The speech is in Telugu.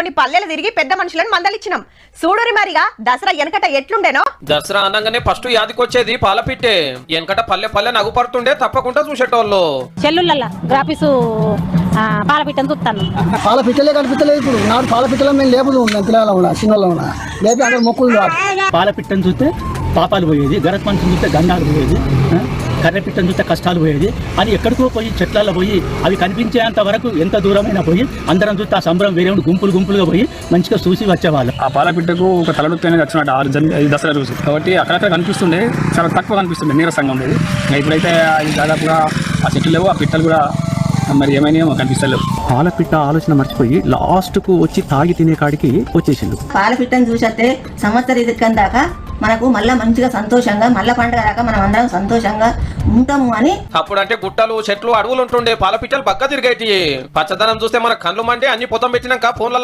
కొన్ని పల్లెలు తిరిగి పెద్ద మనుషులను మందలిచ్చినాం. చూడురి మరిగా దసరా వెనకట ఎట్లుండేనో. దసరా అనగానే ఫస్ట్ యాదికొచ్చేది పాలపిట్టే. వెనకట పల్లె పల్లె నగుపడుతుండే, తప్పకుండా చూసేటోళ్ళు. చెల్లుళ్ళ గ్రాఫీసు పాలపిట్టని చూస్తాను. పాలపిట్టలే కనిపించలేదు ఇప్పుడు. నాడు పాలపిట్టలో మేము లేపుదు ఉన్నాం, పిల్లలు ఉన్నా, చిన్నలో ఉన్నా, లేపి అక్కడ మొక్కులు. పాలపిట్టను చూస్తే పాపాలు పోయేది, గరత్ మనిషిని చూస్తే గండాలు పోయేది, కర్రెపిట్టను చూస్తే కష్టాలు పోయేది అని ఎక్కడికో పోయి చెట్లలో పోయి అవి కనిపించేంత వరకు ఎంత దూరమైనా పోయి అందరం చూస్తే ఆ సంబరం వేరే గుంపులు గుంపులుగా పోయి మంచిగా చూసి వచ్చేవాళ్ళు. ఆ పాలపిట్టకు ఒక తలడుతు అనేది వచ్చినట్టు దసరా రోజు కాబట్టి అక్కడక్కడ కనిపిస్తుండే, చాలా తక్కువ కనిపిస్తుండే, నీరసంగా ఉండేది. ఇప్పుడైతే అది దాదాపుగా ఆ చెట్లు లేవు, ఆ పిట్టలు కూడా మరి ఏమైనా కనిపిస్తలేవు. పాలపిట్ట ఆలోచన మర్చిపోయి లాస్ట్ కు వచ్చి తాగి తినే కాడికి వచ్చేసిండు. పాలపిట్టను చూసేస్తే సంవత్సర ఇదికం దాకా మనకు మళ్ళా మంచిగా సంతోషంగా మళ్ళా పండుగ దాకా మనం అందరం సంతోషంగా ఉంటాము అని. అప్పుడంటే గుట్టలు చెట్లు అడవులు ఉంటుండే, పాలపిట్టలు బక్క తిరిగేటి. పచ్చదనం చూస్తే మన కళ్ళు మంటే అన్ని పొతం పెట్టినాక ఫోన్లలో